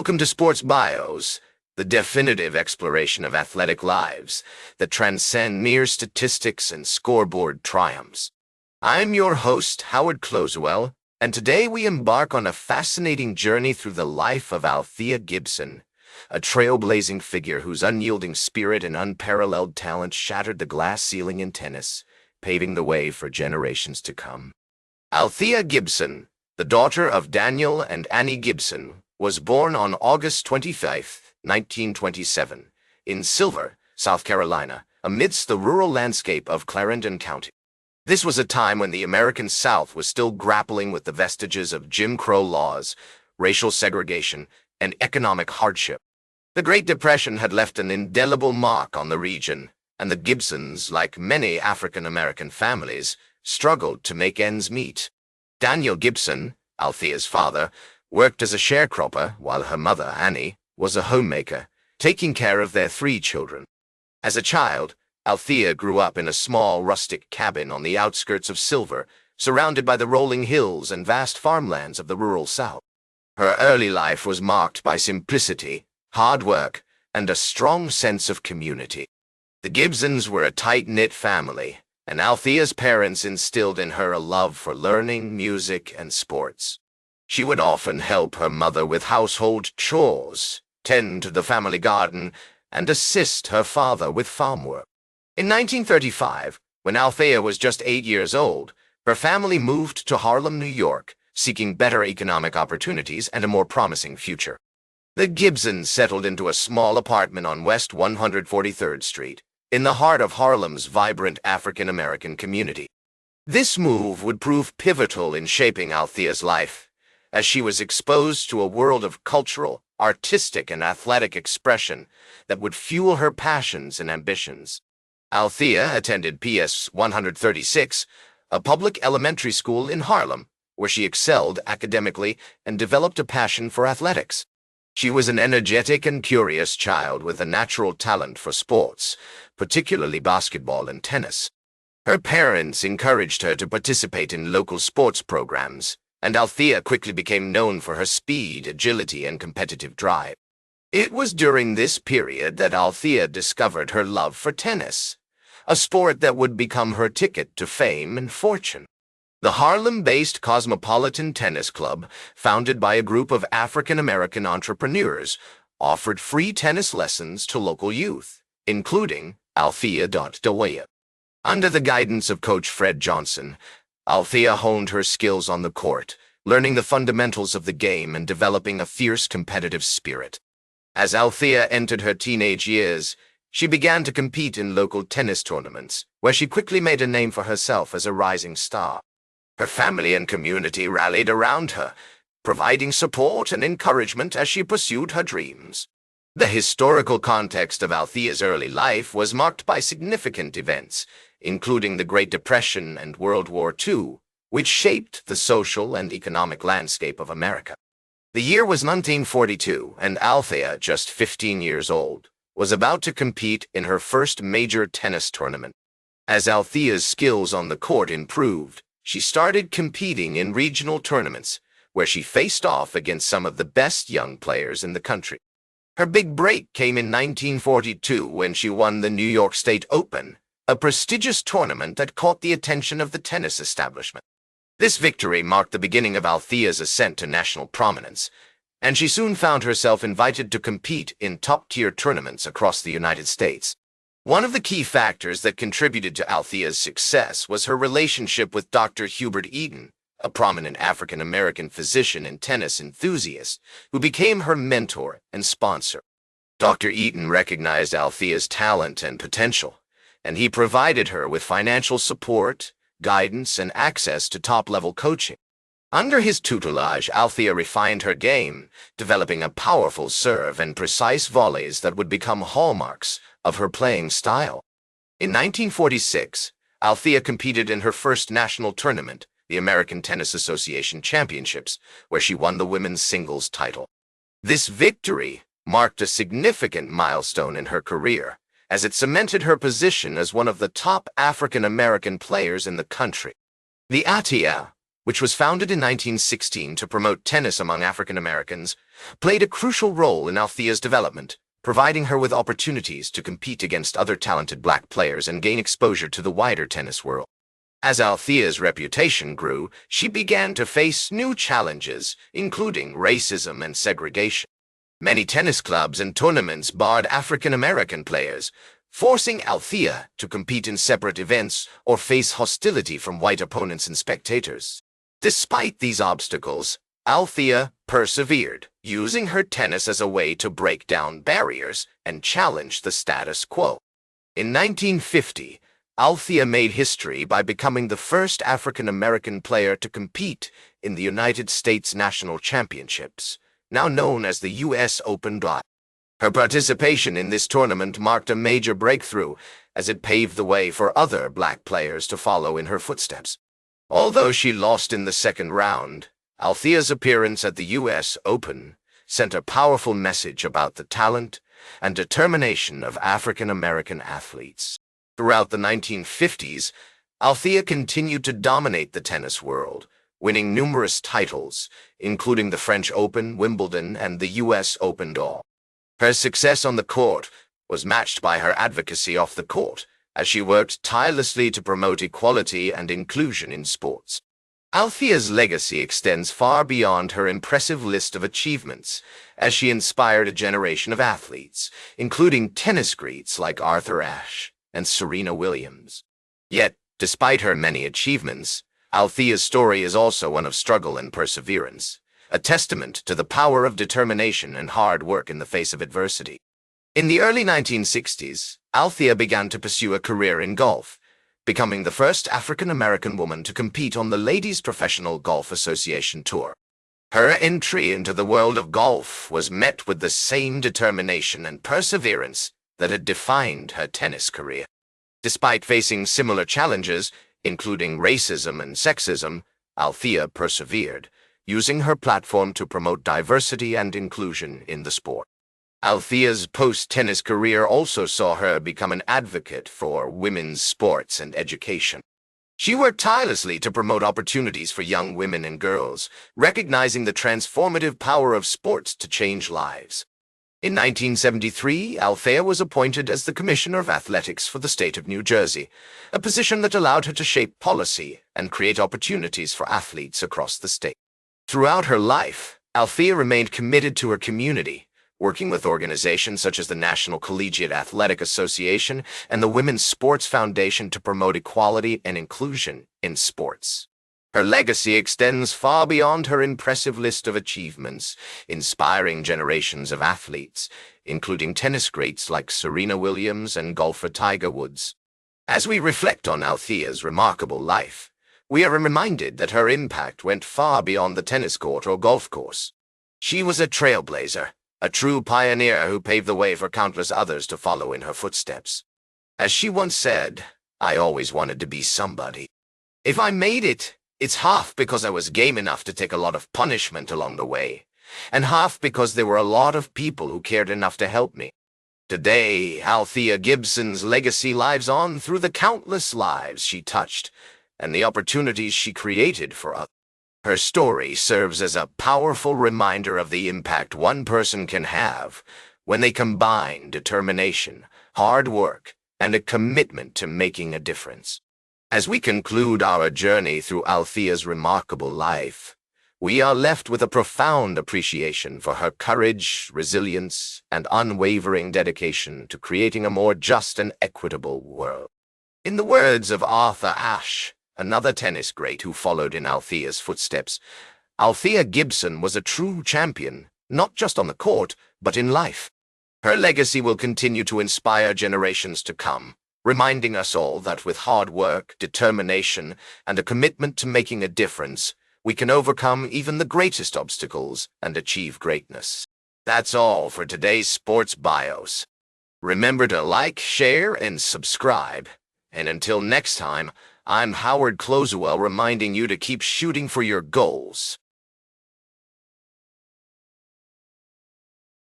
Welcome to Sports Bios, the definitive exploration of athletic lives that transcend mere statistics and scoreboard triumphs. I'm your host, Howard Closewell, and today we embark on a fascinating journey through the life of Althea Gibson, a trailblazing figure whose unyielding spirit and unparalleled talent shattered the glass ceiling in tennis, paving the way for generations to come. Althea Gibson, the daughter of Daniel and Annie Gibson, was born on August 25, 1927, in Silver, South Carolina, amidst the rural landscape of Clarendon County. This was a time when the American South was still grappling with the vestiges of Jim Crow laws, racial segregation, and economic hardship. The Great Depression had left an indelible mark on the region, and the Gibsons, like many African-American families, struggled to make ends meet. Daniel Gibson, Althea's father, worked as a sharecropper, while her mother, Annie, was a homemaker, taking care of their 3 children. As a child, Althea grew up in a small rustic cabin on the outskirts of Silver, surrounded by the rolling hills and vast farmlands of the rural South. Her early life was marked by simplicity, hard work, and a strong sense of community. The Gibsons were a tight-knit family, and Althea's parents instilled in her a love for learning, music, and sports. She would often help her mother with household chores, tend to the family garden, and assist her father with farm work. In 1935, when Althea was just 8 years old, her family moved to Harlem, New York, seeking better economic opportunities and a more promising future. The Gibsons settled into a small apartment on West 143rd Street, in the heart of Harlem's vibrant African-American community. This move would prove pivotal in shaping Althea's life, as she was exposed to a world of cultural, artistic, and athletic expression that would fuel her passions and ambitions. Althea attended PS 136, a public elementary school in Harlem, where she excelled academically and developed a passion for athletics. She was an energetic and curious child with a natural talent for sports, particularly basketball and tennis. Her parents encouraged her to participate in local sports programs, and Althea quickly became known for her speed, agility, and competitive drive. It was during this period that Althea discovered her love for tennis, a sport that would become her ticket to fame and fortune. The Harlem-based Cosmopolitan Tennis Club, founded by a group of African-American entrepreneurs, offered free tennis lessons to local youth, including Althea. Under the guidance of Coach Fred Johnson, Althea honed her skills on the court, learning the fundamentals of the game and developing a fierce competitive spirit. As Althea entered her teenage years, she began to compete in local tennis tournaments, where she quickly made a name for herself as a rising star. Her family and community rallied around her, providing support and encouragement as she pursued her dreams. The historical context of Althea's early life was marked by significant events, including the Great Depression and World War II, which shaped the social and economic landscape of America. The year was 1942, and Althea, just 15 years old, was about to compete in her first major tennis tournament. As Althea's skills on the court improved, she started competing in regional tournaments, where she faced off against some of the best young players in the country. Her big break came in 1942 when she won the New York State Open, a prestigious tournament that caught the attention of the tennis establishment. This victory marked the beginning of Althea's ascent to national prominence, and she soon found herself invited to compete in top-tier tournaments across the United States. One of the key factors that contributed to Althea's success was her relationship with Dr. Hubert Eaton, a prominent African-American physician and tennis enthusiast, who became her mentor and sponsor. Dr. Eaton recognized Althea's talent and potential, and he provided her with financial support, guidance, and access to top-level coaching. Under his tutelage, Althea refined her game, developing a powerful serve and precise volleys that would become hallmarks of her playing style. In 1946, Althea competed in her first national tournament, the American Tennis Association Championships, where she won the women's singles title. This victory marked a significant milestone in her career, as it cemented her position as one of the top African-American players in the country. The Althea which was founded in 1916 to promote tennis among African Americans, played a crucial role in Althea's development, providing her with opportunities to compete against other talented black players and gain exposure to the wider tennis world. As Althea's reputation grew, she began to face new challenges, including racism and segregation. Many tennis clubs and tournaments barred African American players, forcing Althea to compete in separate events or face hostility from white opponents and spectators. Despite these obstacles, Althea persevered, using her tennis as a way to break down barriers and challenge the status quo. In 1950, Althea made history by becoming the first African-American player to compete in the United States National Championships, now known as the U.S. Open. Her participation in this tournament marked a major breakthrough, as it paved the way for other black players to follow in her footsteps. Although she lost in the second round, Althea's appearance at the U.S. Open sent a powerful message about the talent and determination of African-American athletes. Throughout the 1950s, Althea continued to dominate the tennis world, winning numerous titles, including the French Open, Wimbledon, and the U.S. Open. Her success on the court was matched by her advocacy off the court, as she worked tirelessly to promote equality and inclusion in sports. Althea's legacy extends far beyond her impressive list of achievements, as she inspired a generation of athletes, including tennis greats like Arthur Ashe and Serena Williams. Yet, despite her many achievements, Althea's story is also one of struggle and perseverance, a testament to the power of determination and hard work in the face of adversity. In the early 1960s, Althea began to pursue a career in golf, becoming the first African-American woman to compete on the Ladies Professional Golf Association Tour. Her entry into the world of golf was met with the same determination and perseverance that had defined her tennis career. Despite facing similar challenges, including racism and sexism, Althea persevered, using her platform to promote diversity and inclusion in the sport. Althea's post-tennis career also saw her become an advocate for women's sports and education. She worked tirelessly to promote opportunities for young women and girls, recognizing the transformative power of sports to change lives. In 1973, Althea was appointed as the Commissioner of Athletics for the state of New Jersey, a position that allowed her to shape policy and create opportunities for athletes across the state. Throughout her life, Althea remained committed to her community, working with organizations such as the National Collegiate Athletic Association and the Women's Sports Foundation to promote equality and inclusion in sports. Her legacy extends far beyond her impressive list of achievements, inspiring generations of athletes, including tennis greats like Serena Williams and golfer Tiger Woods. As we reflect on Althea's remarkable life, we are reminded that her impact went far beyond the tennis court or golf course. She was a trailblazer, a true pioneer who paved the way for countless others to follow in her footsteps. As she once said, "I always wanted to be somebody. If I made it, it's half because I was game enough to take a lot of punishment along the way, and half because there were a lot of people who cared enough to help me." Today, Althea Gibson's legacy lives on through the countless lives she touched and the opportunities she created for others. Her story serves as a powerful reminder of the impact one person can have when they combine determination, hard work, and a commitment to making a difference. As we conclude our journey through Althea's remarkable life, we are left with a profound appreciation for her courage, resilience, and unwavering dedication to creating a more just and equitable world. In the words of Arthur Ashe, another tennis great who followed in Althea's footsteps, Althea Gibson was a true champion, not just on the court, but in life. Her legacy will continue to inspire generations to come, reminding us all that with hard work, determination, and a commitment to making a difference, we can overcome even the greatest obstacles and achieve greatness. That's all for today's Sports Bios. Remember to like, share, and subscribe. And until next time, I'm Howard Closewell reminding you to keep shooting for your goals.